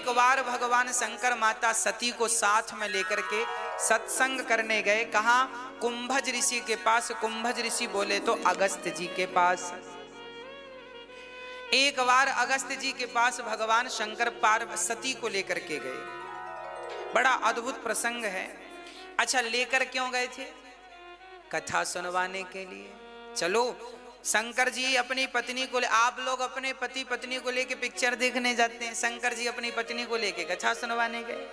एक बार भगवान शंकर माता सती को साथ में लेकर के सत्संग करने गए। कहा? कुंभज ऋषि के पास। कुंभज ऋषि बोले तो अगस्त्य जी के पास। एक बार अगस्त्य जी के पास भगवान शंकर पार्वती को लेकर के गए। बड़ा अद्भुत प्रसंग है। अच्छा, लेकर क्यों गए थे? कथा सुनवाने के लिए। चलो, शंकर जी अपनी पत्नी को आप लोग अपने पति पत्नी को लेके पिक्चर देखने जाते हैं, शंकर जी अपनी पत्नी को लेके कथा सुनवाने गए।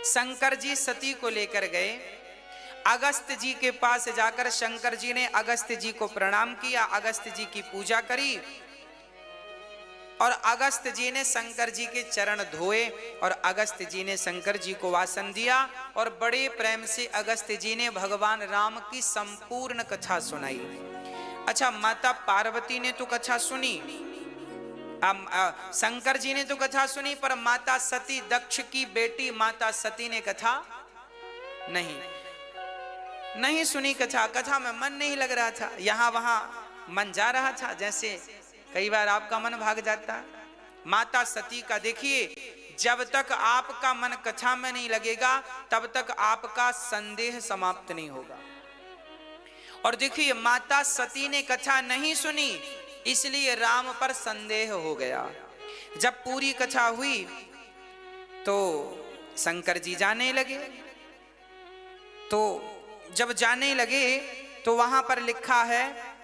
शंकर जी सती को लेकर गए। अगस्त्य जी के पास जाकर शंकर जी ने अगस्त्य जी को प्रणाम किया, अगस्त्य जी की पूजा करी और अगस्त्य जी ने शंकर जी के चरण धोए और अगस्त्य जी ने शंकर जी को वासन दिया और बड़े प्रेम से अगस्त्य जी ने भगवान राम की संपूर्ण कथा सुनाई। अच्छा, माता पार्वती ने तो कथा सुनी, शंकर जी ने तो कथा सुनी, पर माता सती, दक्ष की बेटी माता सती ने कथा नहीं सुनी। कथा में मन नहीं लग रहा था, यहां वहां मन जा रहा था। जैसे कई बार आपका मन भाग जाता है। माता सती का देखिए, जब तक आपका मन कथा में नहीं लगेगा तब तक आपका संदेह समाप्त नहीं होगा। और देखिए, माता सती ने कथा नहीं सुनी, इसलिए राम पर संदेह हो गया। जब पूरी कथा हुई तो शंकर जी जाने लगे। तो जब जाने लगे तो वहां पर लिखा है,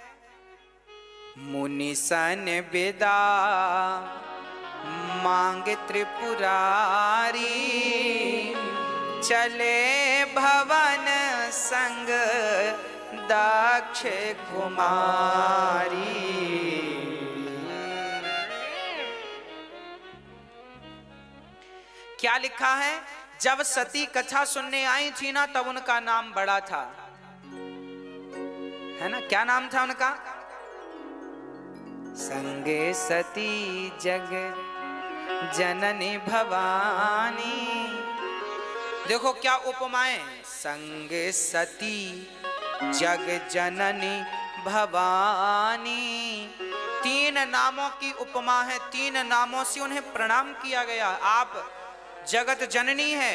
मुनि सन बेदा मांग त्रिपुरारी, चले भवन संग दक्ष कुमारी। क्या लिखा है? जब सती कथा सुनने आई थी ना, तब उनका नाम बड़ा था, है ना? क्या नाम था उनका? संगे सती जग जननी भवानी। देखो क्या उपमाएं, संगे सती जग जननी भवानी। तीन नामों की उपमा है, तीन नामों से उन्हें प्रणाम किया गया। आप जगत जननी है।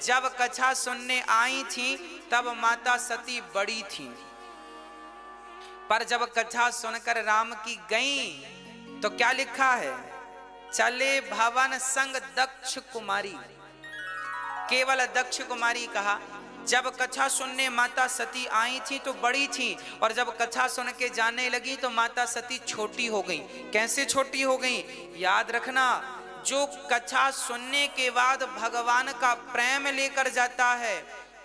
जब कथा सुनने आई थी तब माता सती बड़ी थी, पर जब कथा सुनकर राम की गई तो क्या लिखा है? चले भवन संग दक्ष कुमारी। केवल दक्ष कुमारी कहा। जब कथा सुनने माता सती आई थी तो बड़ी थी, और जब कथा सुन के जाने लगी तो माता सती छोटी हो गई। कैसे छोटी हो गई? याद रखना, जो कथा सुनने के बाद भगवान का प्रेम लेकर जाता है,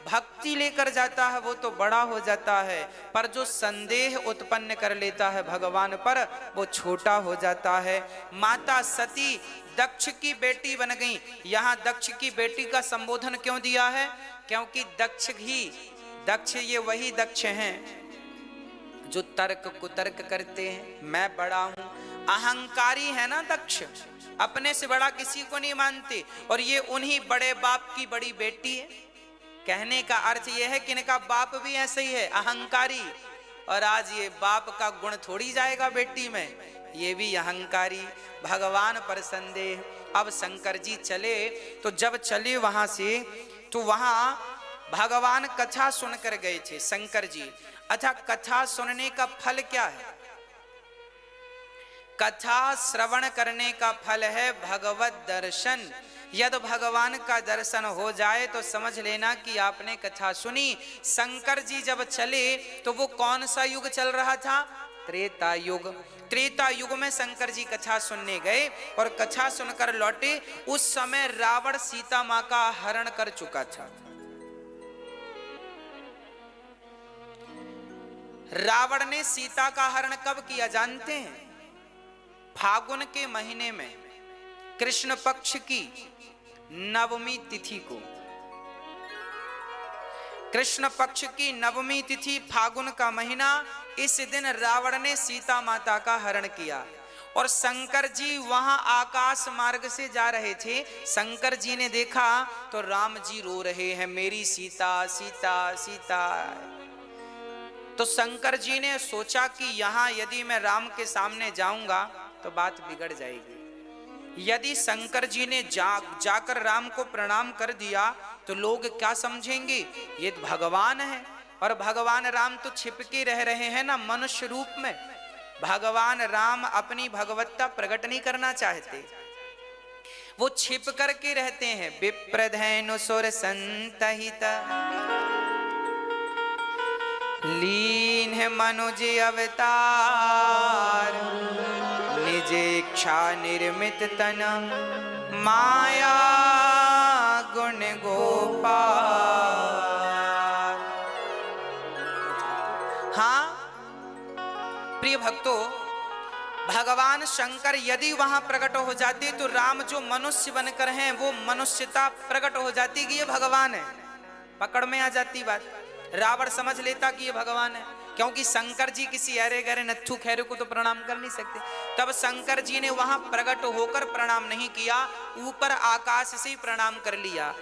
भक्ति लेकर जाता है, वो तो बड़ा हो जाता है, पर जो संदेह उत्पन्न कर लेता है भगवान पर, वो छोटा हो जाता है। माता सती दक्ष की बेटी बन गई। यहाँ दक्ष की बेटी का संबोधन क्यों दिया है? क्योंकि दक्ष ये वही दक्ष हैं जो तर्क कुतर्क करते हैं। मैं बड़ा हूं, अहंकारी है ना दक्ष, अपने से बड़ा किसी को नहीं मानते, और ये उन्हीं बड़े बाप की बड़ी बेटी है। कहने का अर्थ यह है कि इनका बाप भी ऐसे ही है, अहंकारी। और आज ये बाप का गुण थोड़ी जाएगा बेटी में, ये भी अहंकारी, भगवान पर संदेह। अब शंकर जी चले, तो जब चले वहां से, तो वहां भगवान कथा सुनकर गए थे शंकर जी। अच्छा, कथा सुनने का फल क्या है? कथा श्रवण करने का फल है भगवत दर्शन। यदि भगवान का दर्शन हो जाए तो समझ लेना कि आपने कथा सुनी। शंकर जी जब चले तो वो कौन सा युग चल रहा था? त्रेता युग। त्रेता युग में शंकर जी कथा सुनने गए और कथा सुनकर लौटे। उस समय रावण सीता मां का हरण कर चुका था। रावण ने सीता का हरण कब किया जानते हैं? फागुन के महीने में कृष्ण पक्ष की नवमी तिथि को। कृष्ण पक्ष की नवमी तिथि, फागुन का महीना, इस दिन रावण ने सीता माता का हरण किया। और शंकर जी वहां आकाश मार्ग से जा रहे थे। शंकर जी ने देखा तो राम जी रो रहे हैं, मेरी सीता सीता सीता। तो शंकर जी ने सोचा कि यहां यदि मैं राम के सामने जाऊंगा तो बात बिगड़ जाएगी। यदि शंकर जी ने जाकर राम को प्रणाम कर दिया तो लोग क्या समझेंगे, ये तो भगवान है। और भगवान राम तो छिपके रह रहे हैं ना मनुष्य रूप में। भगवान राम अपनी भगवत्ता प्रकट नहीं करना चाहते, वो छिप करके रहते हैं। विप्रधेनु सुर संतहित लीन है मनुज अवतार, निज इच्छा निर्मित तन माया गुण गोपाल। हाँ प्रिय भक्तों, भगवान शंकर यदि वहां प्रकट हो जाते तो राम जो मनुष्य बनकर हैं वो मनुष्यता प्रकट हो जाती कि ये भगवान है, पकड़ में आ जाती बात। रावण समझ लेता कि ये भगवान है, क्योंकि शंकर जी किसी अरे गरे नत्थु खैरे को तो प्रणाम कर नहीं सकते। तब शंकर जी ने वहां प्रकट होकर प्रणाम नहीं किया, ऊपर आकाश से ही प्रणाम कर लिया।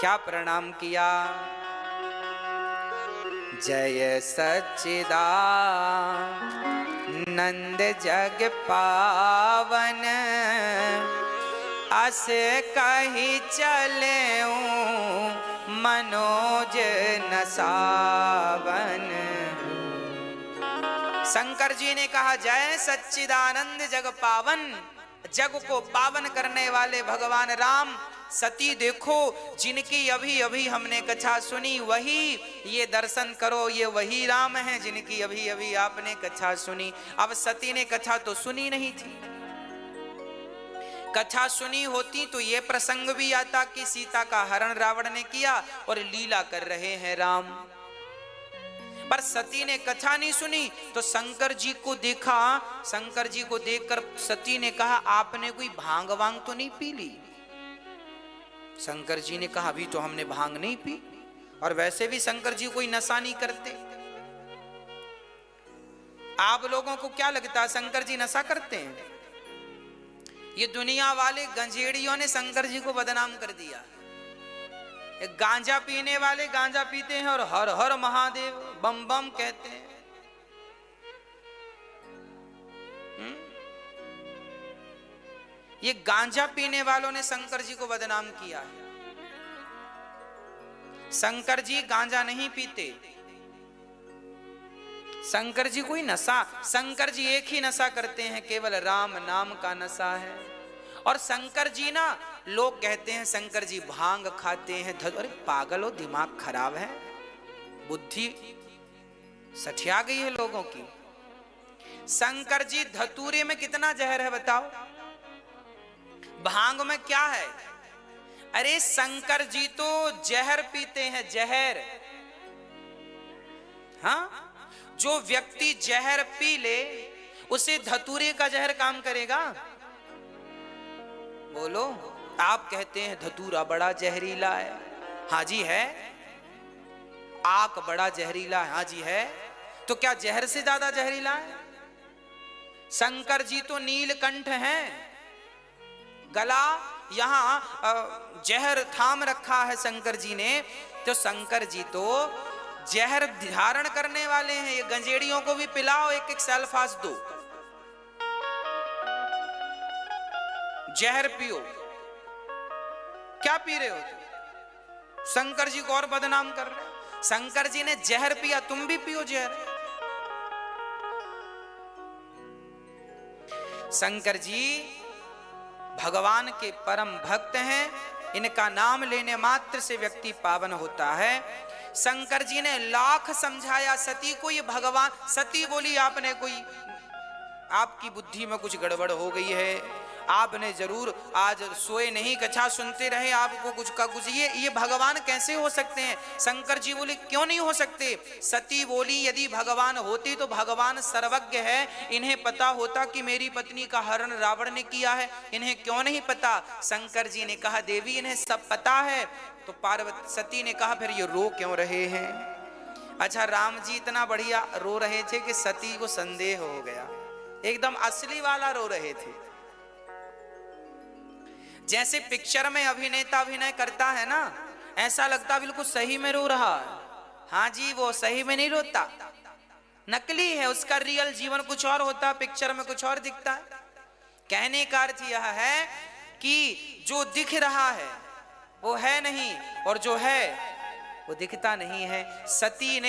क्या प्रणाम किया? जय सच्चिदानंद जग पावन, अस कही चले मनोज नसावन। शंकर जी ने कहा जय सच्चिदानंद जग पावन, जग को पावन करने वाले भगवान राम। सती देखो, जिनकी अभी अभी हमने कथा सुनी वही ये दर्शन करो, ये वही राम हैं जिनकी अभी अभी आपने कथा सुनी। अब सती ने कथा तो सुनी नहीं थी, कथा सुनी होती तो ये प्रसंग भी आता कि सीता का हरण रावण ने किया और लीला कर रहे हैं राम। पर सती ने कथा नहीं सुनी तो शंकर जी को देखा। शंकर जी को देखकर सती ने कहा आपने कोई भांग वांग तो नहीं पी ली? शंकर जी ने कहा अभी तो हमने भांग नहीं पी, और वैसे भी शंकर जी कोई नशा नहीं करते। आप लोगों को क्या लगता है शंकर जी नशा करते हैं? ये दुनिया वाले गंजेड़ियों ने शंकर जी को बदनाम कर दिया। गांजा पीने वाले गांजा पीते हैं और हर हर महादेव बम बम कहते हैं। ये गांजा पीने वालों ने शंकर जी को बदनाम किया है। शंकर जी गांजा नहीं पीते, शंकर जी कोई नशा, शंकर जी एक ही नशा करते हैं, केवल राम नाम का नशा है। और शंकर जी ना, लोग कहते हैं शंकर जी भांग खाते हैं। अरे पागल हो, दिमाग खराब है, बुद्धि सठिया गई है लोगों की। शंकर जी धतूरे में कितना जहर है बताओ, भांग में क्या है? अरे शंकर जी तो जहर पीते हैं, जहर। हाँ, जो व्यक्ति जहर पी ले उसे धतूरे का जहर काम करेगा? बोलो, आप कहते हैं धतूरा बड़ा जहरीला है। हाँ जी है। आक बड़ा जहरीला है। हाँ जी है। तो क्या जहर से ज्यादा जहरीला है? शंकर जी तो नीलकंठ हैं, गला यहां जहर थाम रखा है शंकर जी ने। तो शंकर जी तो जहर धारण करने वाले हैं। ये गंजेड़ियों को भी पिलाओ, एक एक सल्फास दो, जहर पियो। क्या पी रहे हो? शंकर जी को और बदनाम कर रहे हो। शंकर जी ने जहर पिया, तुम भी पियो जहर। शंकर जी भगवान के परम भक्त हैं, इनका नाम लेने मात्र से व्यक्ति पावन होता है। शंकर जी ने लाख समझाया सती को, ये भगवान। सती बोली आपने कोई, आपकी बुद्धि में कुछ गड़बड़ हो गई है, आपने जरूर आज सोए नहीं, कथा सुनते रहे, आपको कुछ का कुछ, ये भगवान कैसे हो सकते हैं? शंकर जी बोले क्यों नहीं हो सकते? सती बोली यदि भगवान होते तो भगवान सर्वज्ञ है, इन्हें पता होता कि मेरी पत्नी का हरण रावण ने किया है, इन्हें क्यों नहीं पता? शंकर जी ने कहा देवी इन्हें सब पता है। तो पार्वती सती ने कहा फिर ये रो क्यों रहे हैं? अच्छा, राम जी इतना बढ़िया रो रहे थे कि सती को संदेह हो गया, एकदम असली वाला रो रहे थे। जैसे पिक्चर में अभिनेता अभिनय करता है ना, ऐसा लगता बिल्कुल सही में रो रहा है। हाँ जी, वो सही में नहीं रोता, नकली है, उसका रियल जीवन कुछ और होता है, पिक्चर में कुछ और दिखता है। कहने का अर्थ यह है कि जो दिख रहा है वो है नहीं, और जो है वो दिखता नहीं है। सती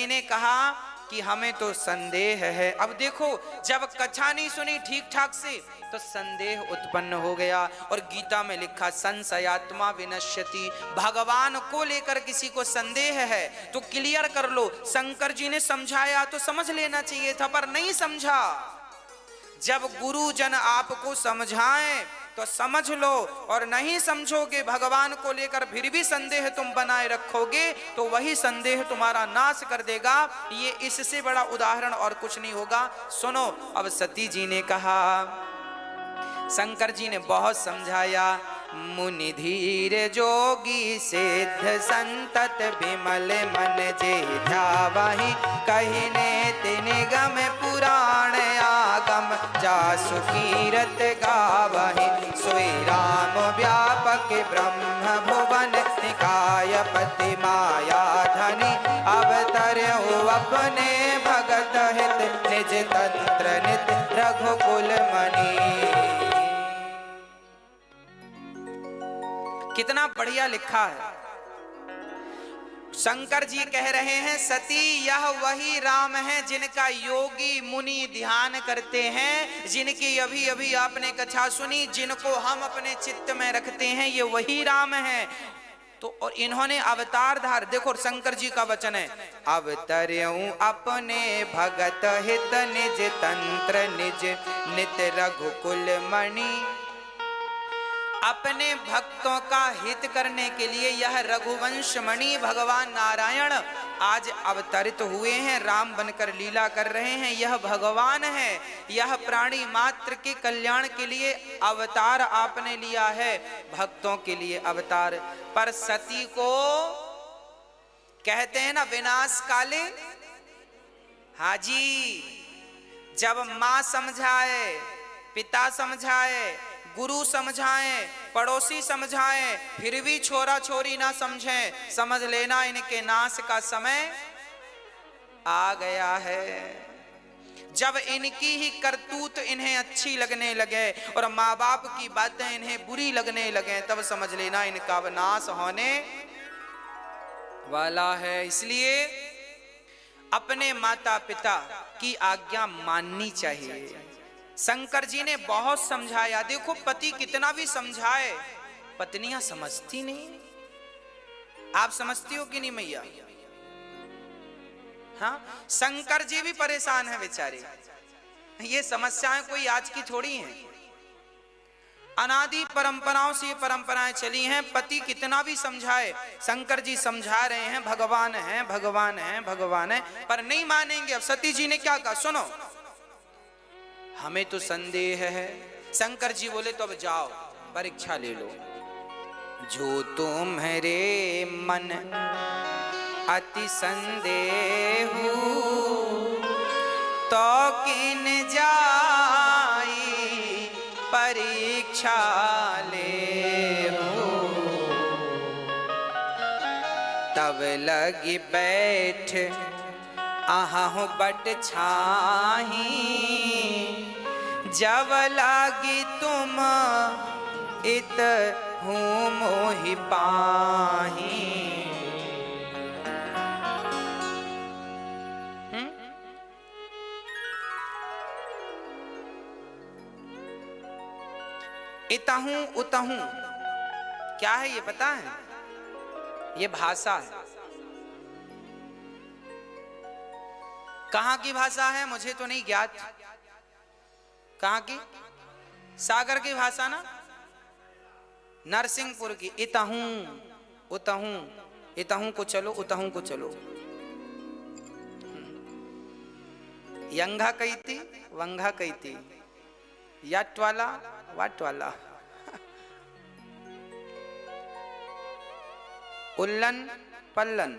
ने कहा कि हमें तो संदेह है। अब देखो, जब कथा नहीं सुनी ठीक ठाक से तो संदेह उत्पन्न हो गया। और गीता में लिखा संशयात्मा विनश्यति, भगवान को लेकर किसी को संदेह है तो क्लियर कर लो। शंकर जी ने समझाया तो समझ लेना चाहिए था, पर नहीं समझा। जब गुरुजन आपको समझाएं तो समझ लो, और नहीं समझोगे, भगवान को लेकर फिर भी संदेह तुम बनाए रखोगे तो वही संदेह तुम्हारा नाश कर देगा। ये इससे बड़ा उदाहरण और कुछ नहीं होगा। सुनो, अब सती जी ने कहा, शंकर जी ने बहुत समझाया, मुनि धीर जोगी सिद्ध संतत विमल मन जे ध्यावहि, कहिने तिनि गम पुराण आगम जासु कीरत गावहि, सोई राम व्यापक ब्रह्म भुवन निकाय पति माया धनि, अवतर्यो अपने भगत हित निज तंत्र नित रघुकुल मणि। कितना बढ़िया लिखा है। शंकर जी कह रहे हैं, सती यह वही राम है जिनका योगी मुनि ध्यान करते हैं, जिनकी अभी अभी आपने कथा सुनी, जिनको हम अपने चित्त में रखते हैं, ये वही राम है। तो और इन्होंने अवतार धार, देखो शंकर जी का वचन है, अवतर्यु अपने भगत हित निज तंत्र निज नित रघुकुल मणि। अपने भक्तों का हित करने के लिए यह रघुवंश मणि भगवान नारायण आज अवतरित हुए हैं, राम बनकर लीला कर रहे हैं। यह भगवान है, यह प्राणी मात्र के कल्याण के लिए अवतार आपने लिया है, भक्तों के लिए अवतार। पर सती को कहते हैं ना विनाश काले, हाजी, जब मां समझाए, पिता समझाए, गुरु समझाएं, पड़ोसी समझाएं, फिर भी छोरा छोरी ना समझें, समझ लेना इनके नाश का समय आ गया है। जब इनकी ही करतूत इन्हें अच्छी लगने लगे और माँ बाप की बातें इन्हें बुरी लगने लगे, तब समझ लेना इनका विनाश होने वाला है। इसलिए अपने माता पिता की आज्ञा माननी चाहिए। शंकर जी ने बहुत समझाया। देखो, पति कितना भी समझाए, पत्नियां समझती नहीं। आप समझती हो कि नहीं मैया? हाँ, शंकर जी भी परेशान है बेचारे। ये समस्याएं कोई आज की थोड़ी हैं, अनादि परंपराओं से ये परंपराएं चली हैं। पति कितना भी समझाए, शंकर जी समझा रहे हैं भगवान है, भगवान है, भगवान है, पर नहीं मानेंगे। अब सती जी ने क्या कहा, सुनो, हमें तो संदेह है। शंकर जी बोले, तो अब जाओ परीक्षा ले लो। जो तुम्हारे मन अति संदेह तो किन जाई परीक्षा ले हो। तब लगी बैठ आहू बट छाही, जब लागी तुम इत हूँ मोहि पाही। इतहूं उतहूं क्या है ये पता है? ये भाषा है। कहां की भाषा है मुझे तो नहीं ज्ञात। कहां की? सागर की भाषा ना, नरसिंहपुर की। इतहूं उतहूं, इतहूं को चलो, उतहूं को चलो। यंगा कहती, वंगा कहती, यट वाला, वट वाला, उल्लन पल्लन,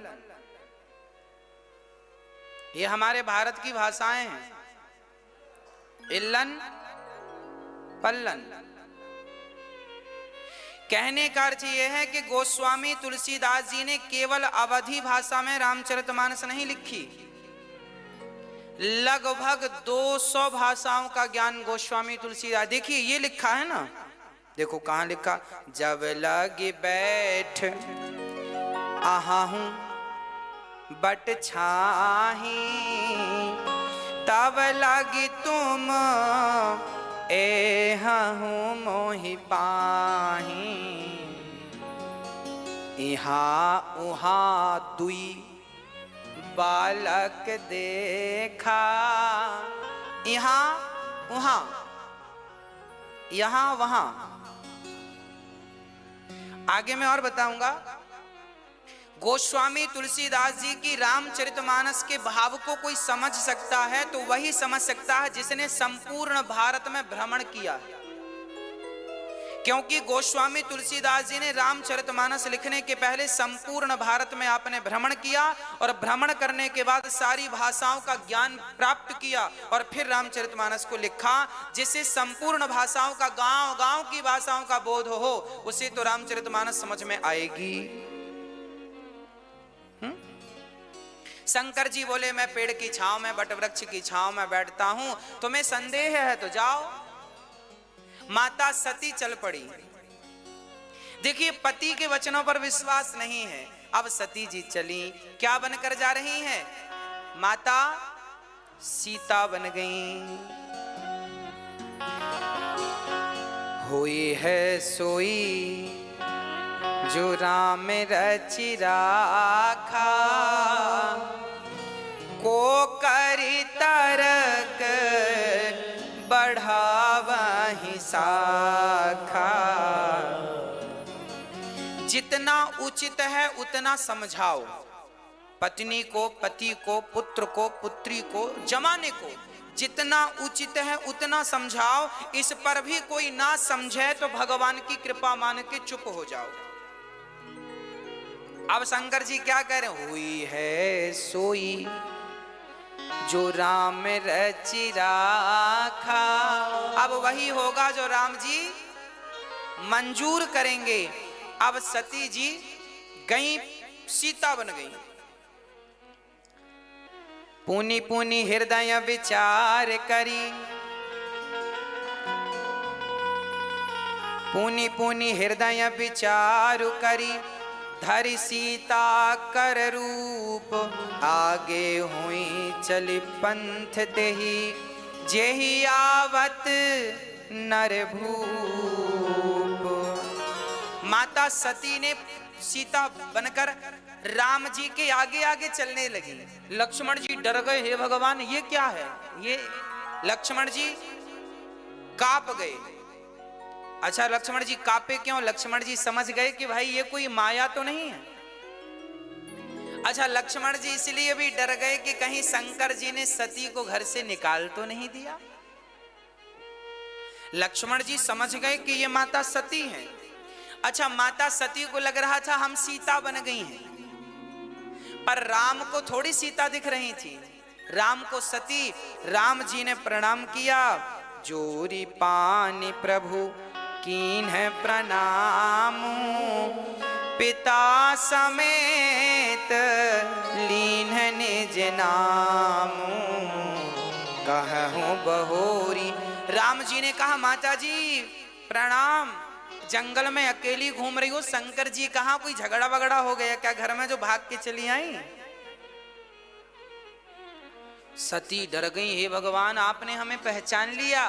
ये हमारे भारत की भाषाएं हैं। इल्लन पल्लन। कहने का अर्थ यह है कि गोस्वामी तुलसीदास जी ने केवल अवधी भाषा में रामचरितमानस नहीं लिखी, लगभग 200 भाषाओं का ज्ञान गोस्वामी तुलसीदास। देखिए ये लिखा है ना, देखो कहाँ लिखा, जब लगे बैठ आहूं बट छाही, तब लगी तुम एहूं मोहि पाही। इहाँ उहाँ दुई बालक देखा, यहाँ उहाँ, यहाँ वहां। आगे मैं और बताऊंगा। गोस्वामी तुलसीदास जी की रामचरितमानस के भाव को कोई समझ सकता है तो वही समझ सकता है जिसने संपूर्ण भारत में भ्रमण किया। क्योंकि गोस्वामी तुलसीदास जी ने रामचरितमानस लिखने के पहले संपूर्ण भारत में आपने भ्रमण किया और भ्रमण करने के बाद सारी भाषाओं का ज्ञान प्राप्त किया और फिर रामचरितमानस को लिखा। जिसे संपूर्ण भाषाओं का, गांव गांव की भाषाओं का बोध हो, उसे तो रामचरितमानस समझ में आएगी। शंकर जी बोले मैं पेड़ की छांव में, बट वृक्ष की छांव में बैठता हूं, तुम्हें संदेह है तो जाओ। माता सती चल पड़ी। देखिए पति के वचनों पर विश्वास नहीं है। अब सती जी चली, क्या बनकर जा रही हैं? माता सीता बन गई। हुई है सोई जो राम रचि राखा, को करी तरक बढ़ावहि शाखा। जितना उचित है उतना समझाओ, पत्नी को, पति को, पुत्र को, पुत्री को, जमाने को जितना उचित है उतना समझाओ। इस पर भी कोई ना समझे तो भगवान की कृपा मान के चुप हो जाओ। अब शंकर जी क्या कह रहे हैं? हुई है सोई जो राम रचि राखा। अब वही होगा जो राम जी मंजूर करेंगे। अब सती जी गई, सीता बन गई। पुनि पुनि हृदय विचार करी, पुनि पुनि हृदय विचार करी, धरि सीता कर रूप, आगे हुई चली पंथ तेहि, जेहि आवत नर भूप। माता सती ने सीता बनकर राम जी के आगे आगे चलने लगी। लक्ष्मण जी डर गए, हे भगवान ये क्या है? ये लक्ष्मण जी कांप गए। अच्छा लक्ष्मण जी कांपे क्यों? लक्ष्मण जी समझ गए कि भाई ये कोई माया तो नहीं है। अच्छा लक्ष्मण जी इसलिए भी डर गए कि कहीं शंकर जी ने सती को घर से निकाल तो नहीं दिया। लक्ष्मण जी समझ गए कि ये माता सती हैं। अच्छा माता सती को लग रहा था हम सीता बन गई हैं, पर राम को थोड़ी सीता दिख रही थी, राम को सती। राम जी ने प्रणाम किया, जोरी पानी प्रभु कीन है प्रणाम, पिता समेत लीन निज नाम, कहूं बहोरी। राम जी ने कहा माता जी प्रणाम, जंगल में अकेली घूम रही हो, शंकर जी कहाँ? कोई झगड़ा वगड़ा हो गया क्या घर में जो भाग के चली आई? सती डर गई, हे भगवान आपने हमें पहचान लिया।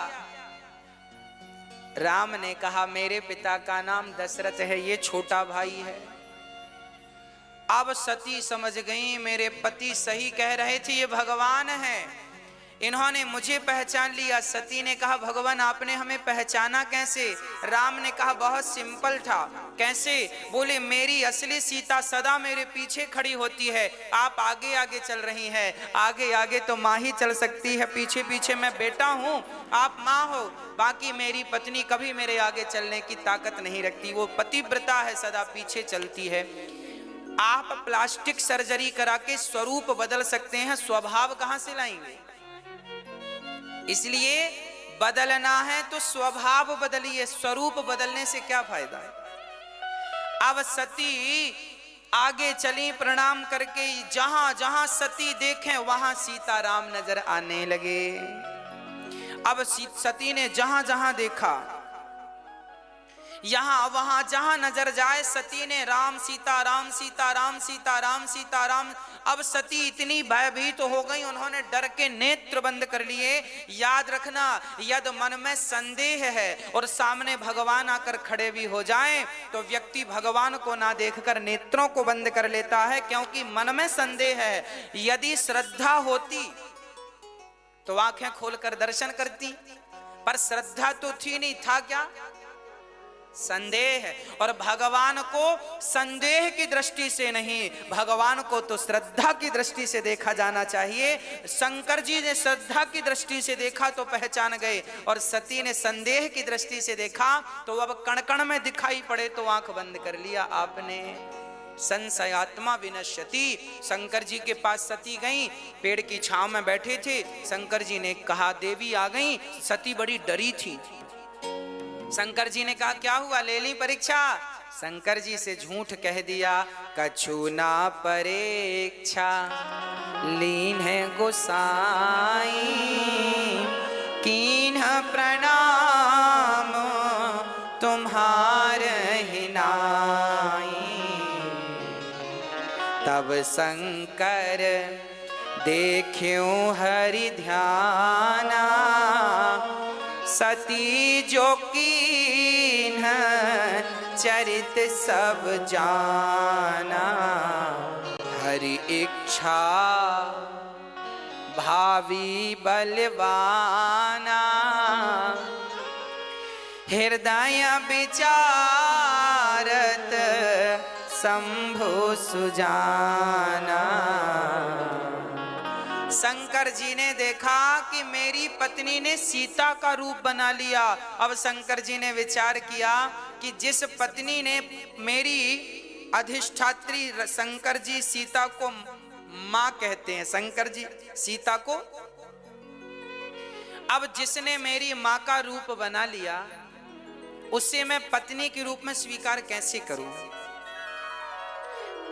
राम ने कहा मेरे पिता का नाम दशरथ है, ये छोटा भाई है। अब सती समझ गई मेरे पति सही कह रहे थे, ये भगवान है, इन्होंने मुझे पहचान लिया। सती ने कहा भगवान आपने हमें पहचाना कैसे? राम ने कहा बहुत सिंपल था। कैसे? बोले मेरी असली सीता सदा मेरे पीछे खड़ी होती है, आप आगे आगे चल रही हैं। आगे आगे तो माँ ही चल सकती है, पीछे पीछे मैं बेटा हूँ, आप माँ हो, बाकी मेरी पत्नी कभी मेरे आगे चलने की ताकत नहीं रखती, वो पतिव्रता है, सदा पीछे चलती है। आप प्लास्टिक सर्जरी करा के स्वरूप बदल सकते हैं, स्वभाव कहाँ से लाएंगे? इसलिए बदलना है तो स्वभाव बदलिए, स्वरूप बदलने से क्या फायदा है? अब सती आगे चली प्रणाम करके, जहां जहां सती देखें वहां सीताराम नजर आने लगे। अब सती ने जहां जहां देखा, यहां वहां जहां नजर जाए सती ने राम सीता राम सीता राम सीता राम सीता राम। अब सती इतनी भयभीत हो गई, उन्होंने डर के नेत्र बंद कर लिए। याद रखना, यदि मन में संदेह है और सामने भगवान आकर खड़े भी हो जाएं तो व्यक्ति भगवान को ना देखकर नेत्रों को बंद कर लेता है, क्योंकि मन में संदेह है। यदि श्रद्धा होती तो आंखें खोलकर दर्शन करती, पर श्रद्धा तो थी नहीं, था क्या? संदेह। और भगवान को संदेह की दृष्टि से नहीं, भगवान को तो श्रद्धा की दृष्टि से देखा जाना चाहिए। शंकर जी ने श्रद्धा की दृष्टि से देखा तो पहचान गए, और सती ने संदेह की दृष्टि से देखा तो अब कण कण में दिखाई पड़े तो आंख बंद कर लिया आपने। संशयात्मा विनश्यति। शंकर जी के पास सती गई, पेड़ की छांव में बैठे थे। शंकर जी ने कहा देवी आ गई। सती बड़ी डरी थी। शंकर जी ने कहा क्या हुआ, ले ली परीक्षा? शंकर जी से झूठ कह दिया, कछु ना परीक्षा लीन है गोसाई, कीन प्रणाम तुम्हारे ही नाई। तब शंकर देखियो हरि ध्याना, सती जो कीन चरित सब जाना। हरि इच्छा भावी बलवाना, हृदय विचारत शंभु सुजाना। शंकर जी ने देखा कि मेरी पत्नी ने सीता का रूप बना लिया। अब शंकर जी ने विचार किया कि जिस पत्नी ने मेरी अधिष्ठात्री, शंकर जी सीता को मां कहते हैं, शंकर जी सीता को, अब जिसने मेरी मां का रूप बना लिया उसे मैं पत्नी के रूप में स्वीकार कैसे करूं?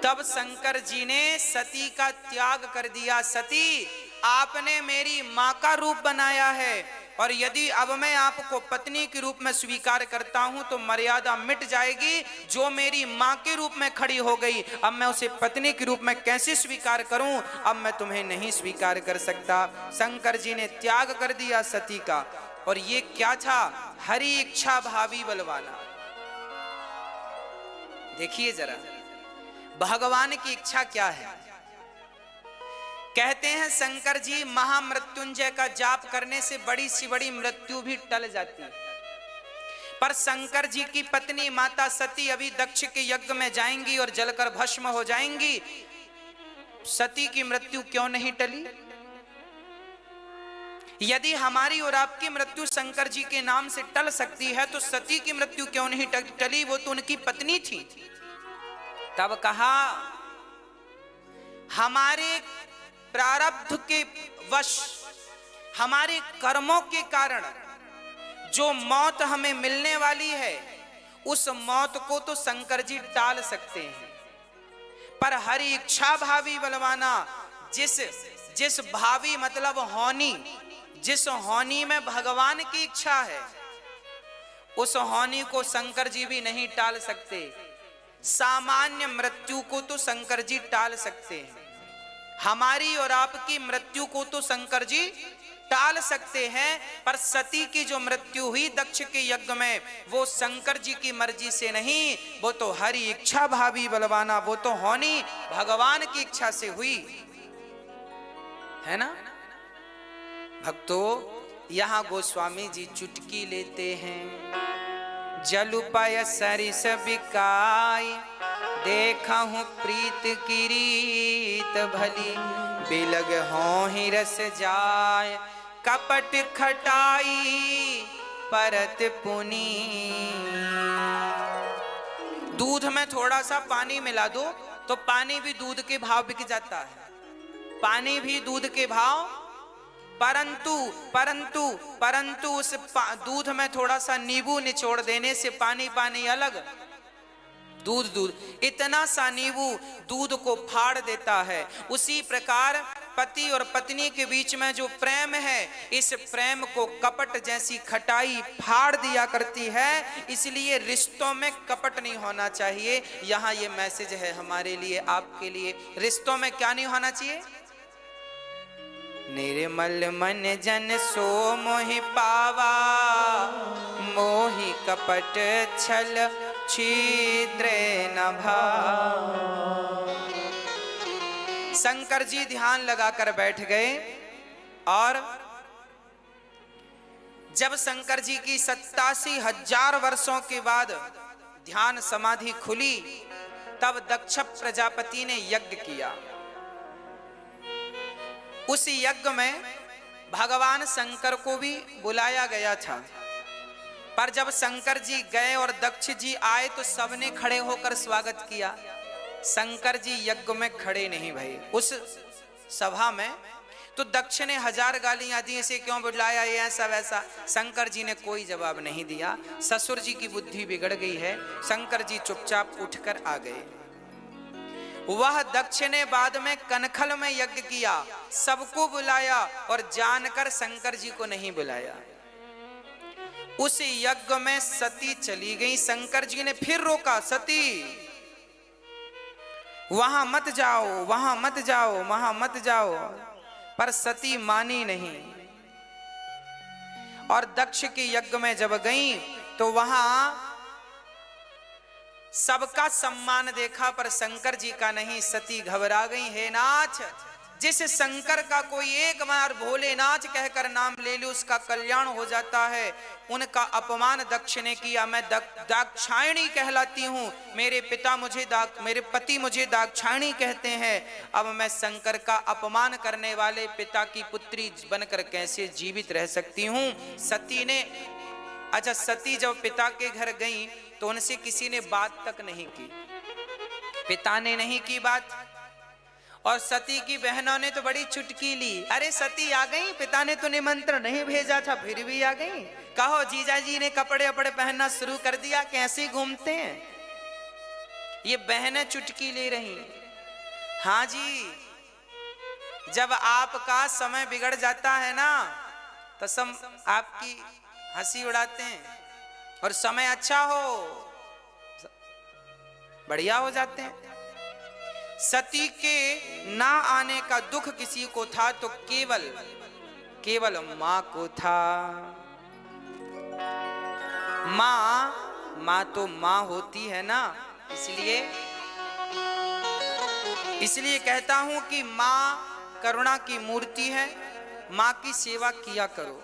तब शंकर जी ने सती का त्याग कर दिया। सती, आपने मेरी मां का रूप बनाया है, और यदि अब मैं आपको पत्नी के रूप में स्वीकार करता हूं तो मर्यादा मिट जाएगी। जो मेरी मां के रूप में खड़ी हो गई, अब मैं उसे पत्नी के रूप में कैसे स्वीकार करूं? अब मैं तुम्हें नहीं स्वीकार कर सकता। शंकर जी ने त्याग कर दिया सती का। और ये क्या था? हरि इच्छा भावी बलवाना। देखिए जरा भगवान की इच्छा क्या है। कहते हैं शंकर जी महामृत्युंजय का जाप करने से बड़ी सी बड़ी मृत्यु भी टल जाती है, पर शंकर जी की पत्नी माता सती अभी दक्ष के यज्ञ में जाएंगी और जलकर भस्म हो जाएंगी। सती की मृत्यु क्यों नहीं टली? यदि हमारी और आपकी मृत्यु शंकर जी के नाम से टल सकती है तो सती की मृत्यु क्यों नहीं टली? वो तो उनकी पत्नी थी। तब कहा हमारे प्रारब्ध के वश, हमारे कर्मों के कारण जो मौत हमें मिलने वाली है उस मौत को तो शंकर जी टाल सकते हैं, पर हरि इच्छा भावी बलवाना, जिस भावी मतलब होनी, जिस होनी में भगवान की इच्छा है उस होनी को शंकर जी भी नहीं टाल सकते। सामान्य मृत्यु को तो शंकर जी टाल सकते हैं, हमारी और आपकी मृत्यु को तो शंकर जी टाल सकते हैं, पर सती की जो मृत्यु हुई दक्ष के यज्ञ में वो शंकर जी की मर्जी से नहीं, वो तो हरि इच्छा भावी बलवाना, वो तो होनी भगवान की इच्छा से हुई है ना। भक्तों, यहां गोस्वामी जी चुटकी लेते हैं। जलुपय सरिस बिकाई, देखहु प्रीत की रीत भली, बिलग होहि रस जाय, कपट खटाई परत पुनी। दूध में थोड़ा सा पानी मिला दो तो पानी भी दूध के भाव बिक जाता है, पानी भी दूध के भाव, परंतु उस दूध में थोड़ा सा नींबू निचोड़ देने से पानी पानी अलग, दूध दूध, इतना सा नींबू दूध को फाड़ देता है। उसी प्रकार पति और पत्नी के बीच में जो प्रेम है, इस प्रेम को कपट जैसी खटाई फाड़ दिया करती है। इसलिए रिश्तों में कपट नहीं होना चाहिए। यहाँ ये मैसेज है हमारे लिए, आपके लिए। रिश्तों में क्या नहीं होना चाहिए? निर्मल मन जन सो मोहि पावा, मोहि कपट छल छिद्र न भावा। शंकर जी ध्यान लगाकर बैठ गए और जब शंकर जी की 87,000 वर्षों के बाद ध्यान समाधि खुली, तब दक्ष प्रजापति ने यज्ञ किया। उस यज्ञ में भगवान शंकर को भी बुलाया गया था, पर जब शंकर जी गए और दक्ष जी आए तो सबने खड़े होकर स्वागत किया। शंकर जी यज्ञ में खड़े नहीं भई उस सभा में। तो दक्ष ने 1000 गालियां दी, इसे क्यों बुलाया, ये ऐसा वैसा। शंकर जी ने कोई जवाब नहीं दिया। ससुर जी की बुद्धि बिगड़ गई है। शंकर जी चुपचाप उठकर आ गए। वह दक्ष ने बाद में कनखल में यज्ञ किया, सबको बुलाया और जानकर शंकर जी को नहीं बुलाया। उस यज्ञ में सती चली गई। शंकर जी ने फिर रोका, सती वहां मत जाओ, वहां मत जाओ, वहां मत जाओ, पर सती मानी नहीं। और दक्ष के यज्ञ में जब गई तो वहां सबका सम्मान देखा, पर शंकर जी का नहीं। सती घबरा गई। हे नाथ, जिस शंकर का कोई एक बार भोलेनाथ कहकर नाम ले लो उसका कल्याण हो जाता है, उनका अपमान दक्ष ने किया। मैं दाक्षायणी कहलाती हूँ, मेरे पति मुझे दाक्षायणी कहते हैं। अब मैं शंकर का अपमान करने वाले पिता की पुत्री बनकर कैसे जीवित रह सकती हूँ। सती ने, अच्छा सती जब पिता के घर गई तो उनसे किसी ने बात तक नहीं की, पिता ने नहीं की बात। और सती की बहनों ने तो बड़ी चुटकी ली, अरे सती आ गई, पिता ने तो निमंत्रण नहीं भेजा था फिर भी आ गई। कहो जीजा जी ने कपड़े वपड़े पहनना शुरू कर दिया, कैसे घूमते हैं। ये बहनें चुटकी ले रही। हाँ जी, जब आपका समय बिगड़ जाता है ना तो सब आपकी हंसी उड़ाते हैं, और समय अच्छा हो बढ़िया हो जाते हैं। सती के ना आने का दुख किसी को था तो केवल मां को था। मां तो मां होती है ना, इसलिए कहता हूं कि मां करुणा की मूर्ति है। मां की सेवा किया करो।